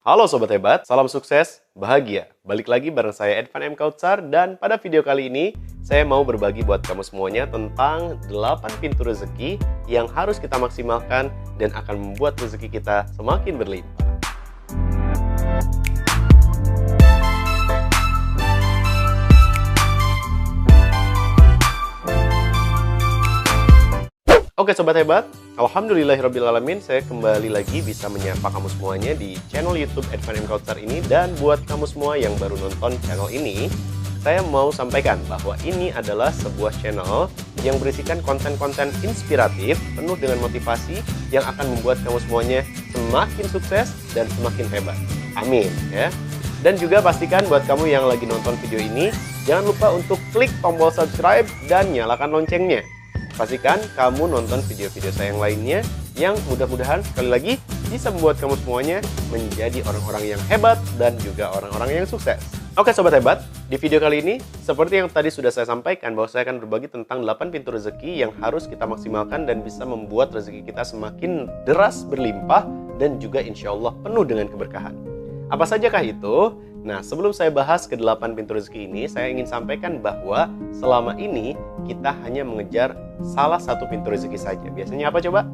Halo Sobat Hebat, salam sukses, bahagia. Balik lagi bareng saya Edvan M. Kautsar dan pada video kali ini saya mau berbagi buat kamu semuanya tentang 8 pintu rezeki yang harus kita maksimalkan dan akan membuat rezeki kita semakin berlimpah. Oke Sobat Hebat, alhamdulillahirrabbilalamin saya kembali lagi bisa menyapa kamu semuanya di channel YouTube Edvan M. Kautsar ini. Dan buat kamu semua yang baru nonton channel ini, saya mau sampaikan bahwa ini adalah sebuah channel yang berisikan konten-konten inspiratif penuh dengan motivasi yang akan membuat kamu semuanya semakin sukses dan semakin hebat. Amin ya. Dan juga pastikan buat kamu yang lagi nonton video ini, jangan lupa untuk klik tombol subscribe dan nyalakan loncengnya. Pastikan kamu nonton video-video saya yang lainnya yang mudah-mudahan sekali lagi bisa membuat kamu semuanya menjadi orang-orang yang hebat dan juga orang-orang yang sukses. Oke Sobat Hebat, di video kali ini seperti yang tadi sudah saya sampaikan bahwa saya akan berbagi tentang 8 pintu rezeki yang harus kita maksimalkan dan bisa membuat rezeki kita semakin deras berlimpah dan juga insya Allah penuh dengan keberkahan. Apa sajakah itu? Nah, sebelum saya bahas ke-8 pintu rezeki ini, saya ingin sampaikan bahwa selama ini kita hanya mengejar salah satu pintu rezeki saja. Biasanya apa coba?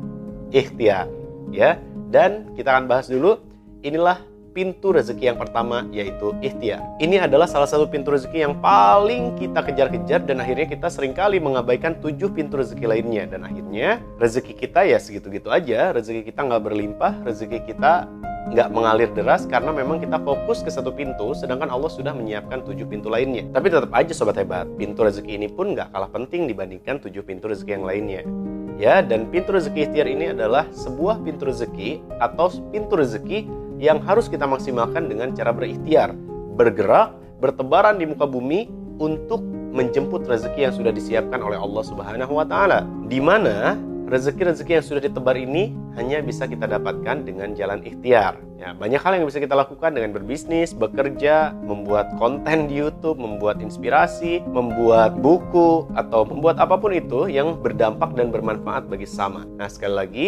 Ikhtiar, ya. Dan kita akan bahas dulu, inilah pintu rezeki yang pertama, yaitu ikhtiar. Ini adalah salah satu pintu rezeki yang paling kita kejar-kejar dan akhirnya kita seringkali mengabaikan 7 pintu rezeki lainnya. Dan akhirnya rezeki kita ya segitu-gitu aja, rezeki kita nggak berlimpah, rezeki kita nggak mengalir deras karena memang kita fokus ke satu pintu, sedangkan Allah sudah menyiapkan 7 pintu lainnya. Tapi tetap aja Sobat Hebat, pintu rezeki ini pun nggak kalah penting dibandingkan 7 pintu rezeki yang lainnya. Ya, dan pintu rezeki ikhtiar ini adalah sebuah pintu rezeki atau pintu rezeki yang harus kita maksimalkan dengan cara berikhtiar, bergerak, bertebaran di muka bumi untuk menjemput rezeki yang sudah disiapkan oleh Allah Subhanahu wa Ta'ala. Di mana rezeki-rezeki yang sudah ditebar ini hanya bisa kita dapatkan dengan jalan ikhtiar. Ya, banyak hal yang bisa kita lakukan dengan berbisnis, bekerja, membuat konten di YouTube, membuat inspirasi, membuat buku, atau membuat apapun itu yang berdampak dan bermanfaat bagi sesama. Nah, sekali lagi,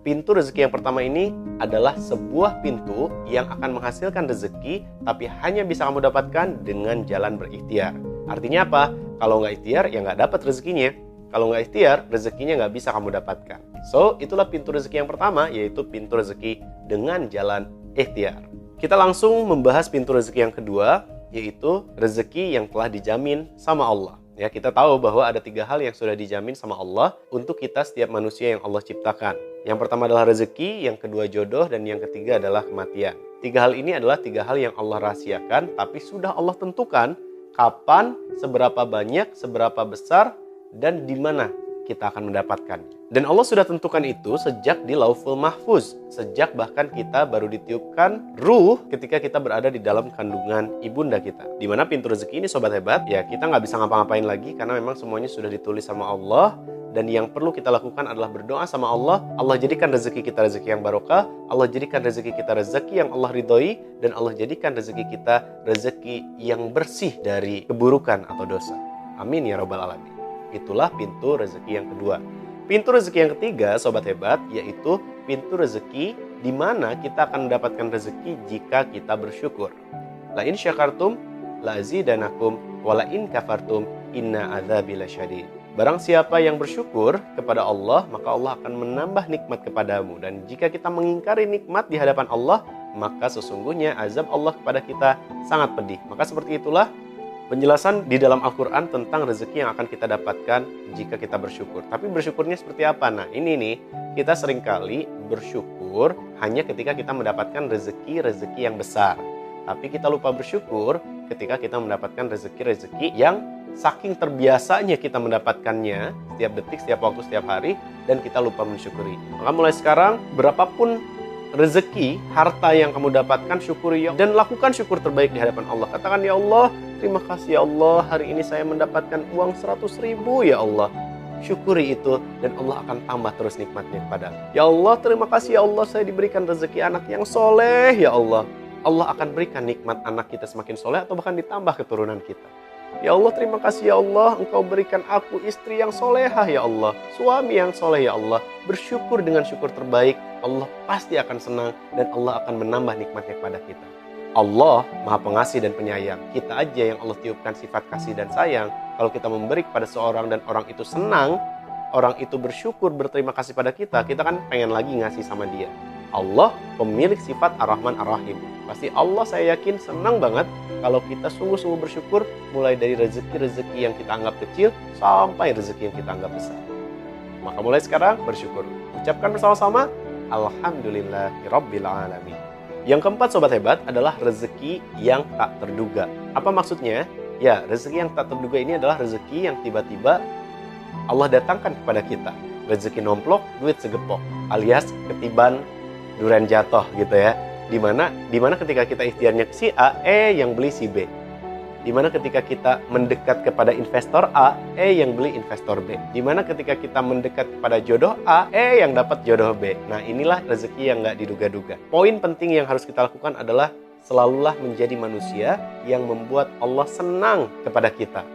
pintu rezeki yang pertama ini adalah sebuah pintu yang akan menghasilkan rezeki, tapi hanya bisa kamu dapatkan dengan jalan berikhtiar. Artinya apa? Kalau nggak ikhtiar, ya nggak dapat rezekinya. Kalau nggak ikhtiar, rezekinya nggak bisa kamu dapatkan. So, itulah pintu rezeki yang pertama, yaitu pintu rezeki dengan jalan ikhtiar. Kita langsung membahas pintu rezeki yang kedua, yaitu rezeki yang telah dijamin sama Allah. Ya, kita tahu bahwa ada 3 hal yang sudah dijamin sama Allah untuk kita setiap manusia yang Allah ciptakan. Yang pertama adalah rezeki, yang kedua jodoh, dan yang ketiga adalah kematian. 3 hal ini adalah 3 hal yang Allah rahasiakan, tapi sudah Allah tentukan kapan, seberapa banyak, seberapa besar, dan di mana kita akan mendapatkannya. Dan Allah sudah tentukan itu sejak di Lauhul Mahfuz, sejak bahkan kita baru ditiupkan ruh ketika kita berada di dalam kandungan ibunda kita. Di mana pintu rezeki ini Sobat Hebat, ya kita nggak bisa ngapa-ngapain lagi karena memang semuanya sudah ditulis sama Allah. Dan yang perlu kita lakukan adalah berdoa sama Allah. Allah jadikan rezeki kita rezeki yang barokah, Allah jadikan rezeki kita rezeki yang Allah ridhoi, dan Allah jadikan rezeki kita rezeki yang bersih dari keburukan atau dosa. Amin ya rabbal alamin. Itulah pintu rezeki yang kedua. Pintu rezeki yang ketiga Sobat Hebat, yaitu pintu rezeki di mana kita akan mendapatkan rezeki jika kita bersyukur. La in syakartum la azidanakum wa la in kafartum inna adzabi lasyadid. Barang siapa yang bersyukur kepada Allah, maka Allah akan menambah nikmat kepadamu. Dan jika kita mengingkari nikmat di hadapan Allah, maka sesungguhnya azab Allah kepada kita sangat pedih. Maka seperti itulah penjelasan di dalam Al-Quran tentang rezeki yang akan kita dapatkan jika kita bersyukur. Tapi bersyukurnya seperti apa? Nah ini nih, kita seringkali bersyukur hanya ketika kita mendapatkan rezeki-rezeki yang besar. Tapi kita lupa bersyukur ketika kita mendapatkan rezeki-rezeki yang saking terbiasanya kita mendapatkannya setiap detik, setiap waktu, setiap hari, dan kita lupa mensyukuri. Maka mulai sekarang, berapapun rezeki, harta yang kamu dapatkan, syukuri ya, dan lakukan syukur terbaik di hadapan Allah. Katakan, ya Allah, terima kasih ya Allah, hari ini saya mendapatkan uang 100.000 ya Allah. Syukuri itu dan Allah akan tambah terus nikmatnya kepada. Ya Allah, terima kasih ya Allah, saya diberikan rezeki anak yang soleh ya Allah. Allah akan berikan nikmat anak kita semakin soleh atau bahkan ditambah keturunan kita. Ya Allah, terima kasih ya Allah, Engkau berikan aku istri yang solehah ya Allah, suami yang soleh ya Allah. Bersyukur dengan syukur terbaik, Allah pasti akan senang dan Allah akan menambah nikmatnya kepada kita. Allah Maha Pengasih dan Penyayang. Kita aja yang Allah tiupkan sifat kasih dan sayang. Kalau kita memberi kepada seorang dan orang itu senang, orang itu bersyukur, berterima kasih pada kita, kita kan pengen lagi ngasih sama dia. Allah pemilik sifat Ar-Rahman Ar-Rahim. Pasti Allah, saya yakin, senang banget kalau kita sungguh-sungguh bersyukur, mulai dari rezeki-rezeki yang kita anggap kecil sampai rezeki yang kita anggap besar. Maka mulai sekarang bersyukur. Ucapkan bersama-sama, Alhamdulillahirabbil alamin. Yang keempat sobat hebat adalah rezeki yang tak terduga. Apa maksudnya? Ya, rezeki yang tak terduga ini adalah rezeki yang tiba-tiba Allah datangkan kepada kita. Rezeki nomplok, duit segepok, alias ketiban durian jatuh gitu ya. Dimana ketika kita ikhtiarnya ke si A, yang beli si B. Dimana ketika kita mendekat kepada investor A, yang beli investor B. Dimana ketika kita mendekat kepada jodoh A, yang dapat jodoh B. Nah, inilah rezeki yang nggak diduga-duga. Poin penting yang harus kita lakukan adalah selalulah menjadi manusia yang membuat Allah senang kepada kita.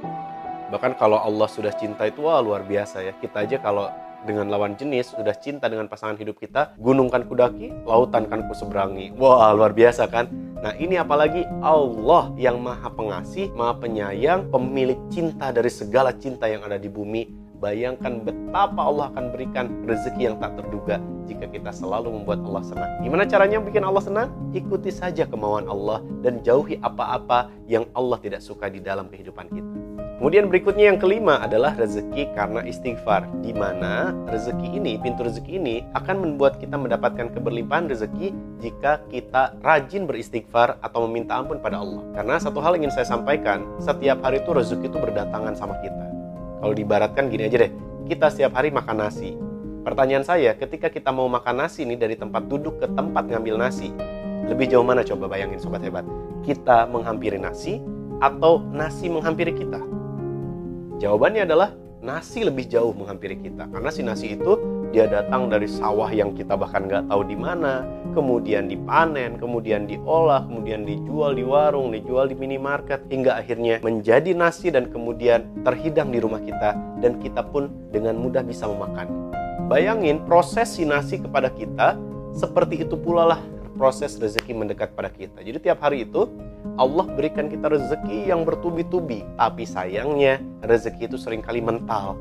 Bahkan kalau Allah sudah cinta itu, wah luar biasa ya. Kita aja kalau dengan lawan jenis sudah cinta dengan pasangan hidup kita, gunung kan kudaki, lautan kan kuseberangi. Wah luar biasa kan. Nah ini apalagi Allah yang Maha Pengasih, Maha Penyayang, pemilik cinta dari segala cinta yang ada di bumi. Bayangkan betapa Allah akan berikan rezeki yang tak terduga jika kita selalu membuat Allah senang. Gimana caranya bikin Allah senang? Ikuti saja kemauan Allah dan jauhi apa-apa yang Allah tidak suka di dalam kehidupan kita. Kemudian berikutnya yang kelima adalah rezeki karena istighfar, di mana rezeki ini, pintu rezeki ini akan membuat kita mendapatkan keberlimpahan rezeki jika kita rajin beristighfar atau meminta ampun pada Allah. Karena satu hal ingin saya sampaikan, setiap hari itu rezeki itu berdatangan sama kita. Kalau diibaratkan gini aja deh, kita setiap hari makan nasi. Pertanyaan saya, ketika kita mau makan nasi nih dari tempat duduk ke tempat ngambil nasi, lebih jauh mana coba bayangin sobat hebat? Kita menghampiri nasi atau nasi menghampiri kita? Jawabannya adalah nasi lebih jauh menghampiri kita. Karena si nasi itu dia datang dari sawah yang kita bahkan nggak tahu di mana. Kemudian dipanen, kemudian diolah, kemudian dijual di warung, dijual di minimarket. Hingga akhirnya menjadi nasi dan kemudian terhidang di rumah kita. Dan kita pun dengan mudah bisa memakan. Bayangin proses si nasi kepada kita, seperti itu pula lah proses rezeki mendekat pada kita. Jadi tiap hari itu Allah berikan kita rezeki yang bertubi-tubi. Tapi sayangnya rezeki itu seringkali mental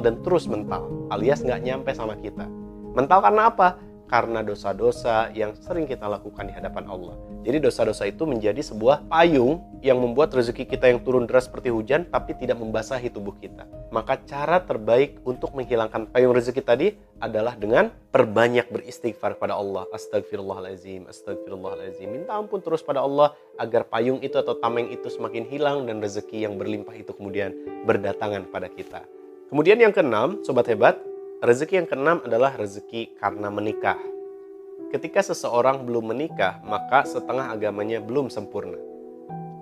dan terus mental. Alias nggak nyampe sama kita. Mental karena apa? Karena dosa-dosa yang sering kita lakukan di hadapan Allah. Jadi dosa-dosa itu menjadi sebuah payung yang membuat rezeki kita yang turun deras seperti hujan tapi tidak membasahi tubuh kita. Maka cara terbaik untuk menghilangkan payung rezeki tadi adalah dengan perbanyak beristighfar kepada Allah. Astagfirullahaladzim, astagfirullahaladzim. Minta ampun terus pada Allah agar payung itu atau tameng itu semakin hilang dan rezeki yang berlimpah itu kemudian berdatangan pada kita. Kemudian yang keenam, sobat hebat, rezeki yang keenam adalah rezeki karena menikah. Ketika seseorang belum menikah, maka setengah agamanya belum sempurna.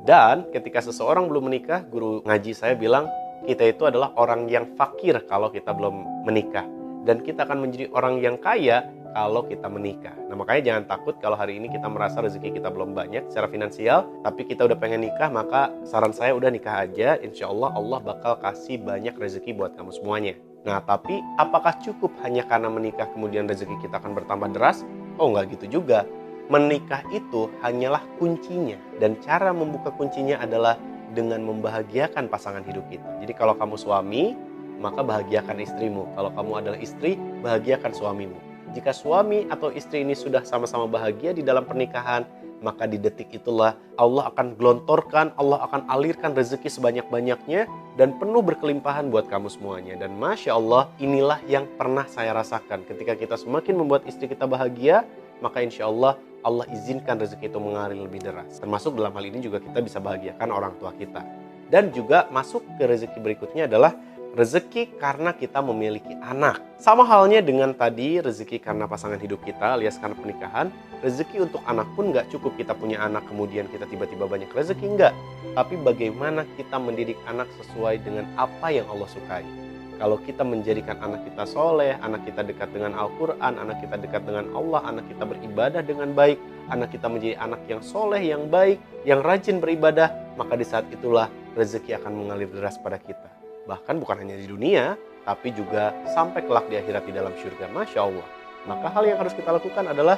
Dan ketika seseorang belum menikah, guru ngaji saya bilang, kita itu adalah orang yang fakir kalau kita belum menikah. Dan kita akan menjadi orang yang kaya kalau kita menikah. Nah makanya jangan takut kalau hari ini kita merasa rezeki kita belum banyak secara finansial, tapi kita udah pengen nikah, maka saran saya udah nikah aja. Insya Allah Allah bakal kasih banyak rezeki buat kamu semuanya. Nah tapi apakah cukup hanya karena menikah kemudian rezeki kita akan bertambah deras? Oh nggak gitu juga. Menikah itu hanyalah kuncinya. Dan cara membuka kuncinya adalah dengan membahagiakan pasangan hidup kita. Jadi kalau kamu suami, maka bahagiakan istrimu. Kalau kamu adalah istri, bahagiakan suamimu. Jika suami atau istri ini sudah sama-sama bahagia di dalam pernikahan, maka di detik itulah Allah akan gelontorkan, Allah akan alirkan rezeki sebanyak-banyaknya dan penuh berkelimpahan buat kamu semuanya. Dan Masya Allah, inilah yang pernah saya rasakan. Ketika kita semakin membuat istri kita bahagia, maka insya Allah Allah izinkan rezeki itu mengalir lebih deras. Termasuk dalam hal ini juga kita bisa bahagiakan orang tua kita. Dan juga masuk ke rezeki berikutnya adalah rezeki karena kita memiliki anak. Sama halnya dengan tadi rezeki karena pasangan hidup kita alias karena pernikahan. Rezeki untuk anak pun gak cukup kita punya anak kemudian kita tiba-tiba banyak rezeki, enggak. Tapi bagaimana kita mendidik anak sesuai dengan apa yang Allah sukai. Kalau kita menjadikan anak kita soleh, anak kita dekat dengan Al-Quran, anak kita dekat dengan Allah, anak kita beribadah dengan baik, anak kita menjadi anak yang soleh, yang baik, yang rajin beribadah, maka di saat itulah rezeki akan mengalir deras pada kita. Bahkan bukan hanya di dunia, tapi juga sampai kelak di akhirat di dalam surga. Masya Allah. Maka hal yang harus kita lakukan adalah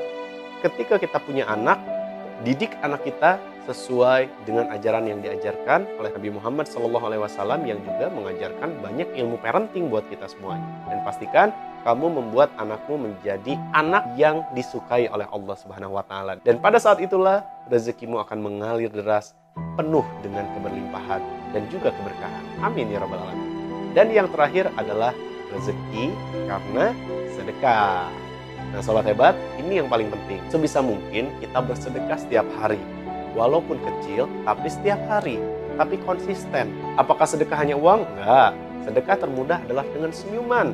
ketika kita punya anak, didik anak kita sesuai dengan ajaran yang diajarkan oleh Nabi Muhammad SAW yang juga mengajarkan banyak ilmu parenting buat kita semuanya. Dan pastikan kamu membuat anakmu menjadi anak yang disukai oleh Allah Subhanahu wa Ta'ala. Dan pada saat itulah rezekimu akan mengalir deras, penuh dengan keberlimpahan dan juga keberkahan. Amin ya rabbal alamin. Dan yang terakhir adalah rezeki karena sedekah. Nah sobat hebat, ini yang paling penting. Sebisa mungkin kita bersedekah setiap hari. Walaupun kecil, tapi setiap hari. Tapi konsisten. Apakah sedekah hanya uang? Enggak. Sedekah termudah adalah dengan senyuman.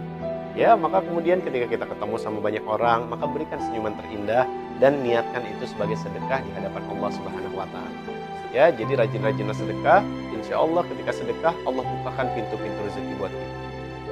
Ya, maka kemudian ketika kita ketemu sama banyak orang, maka berikan senyuman terindah dan niatkan itu sebagai sedekah di hadapan Allah Subhanahu wa Ta'ala. Ya, jadi rajin-rajinlah sedekah. Insya Allah ketika sedekah, Allah bukakan pintu-pintu rezeki buat kita.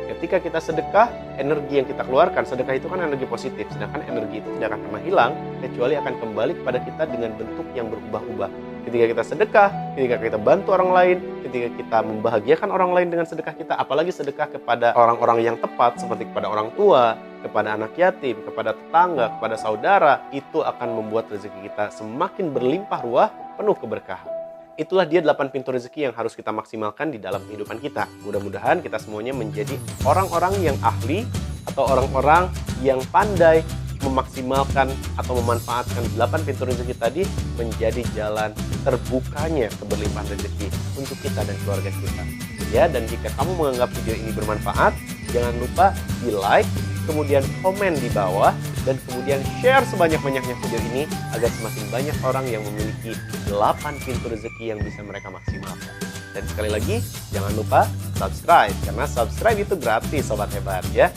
Ketika kita sedekah, energi yang kita keluarkan, sedekah itu kan energi positif, sedangkan energi itu tidak akan pernah hilang, kecuali akan kembali kepada kita dengan bentuk yang berubah-ubah. Ketika kita sedekah, ketika kita bantu orang lain, ketika kita membahagiakan orang lain dengan sedekah kita, apalagi sedekah kepada orang-orang yang tepat, seperti kepada orang tua, kepada anak yatim, kepada tetangga, kepada saudara, itu akan membuat rezeki kita semakin berlimpah ruah, penuh keberkahan. Itulah dia 8 pintu rezeki yang harus kita maksimalkan di dalam kehidupan kita. Mudah-mudahan kita semuanya menjadi orang-orang yang ahli atau orang-orang yang pandai memaksimalkan atau memanfaatkan 8 pintu rezeki tadi menjadi jalan terbukanya keberlimpahan rezeki untuk kita dan keluarga kita. Ya, dan jika kamu menganggap video ini bermanfaat, jangan lupa di like, kemudian komen di bawah, dan kemudian share sebanyak-banyaknya video ini agar semakin banyak orang yang memiliki 8 pintu rezeki yang bisa mereka maksimalkan. Dan sekali lagi, jangan lupa subscribe, karena subscribe itu gratis sobat hebat ya.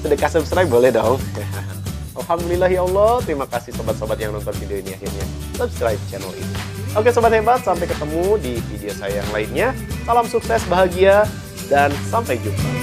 Sedekah subscribe boleh dong. Alhamdulillah ya Allah, terima kasih sobat-sobat yang nonton video ini akhirnya subscribe channel ini. Oke sobat hebat, sampai ketemu di video saya yang lainnya. Salam sukses, bahagia, dan sampai jumpa.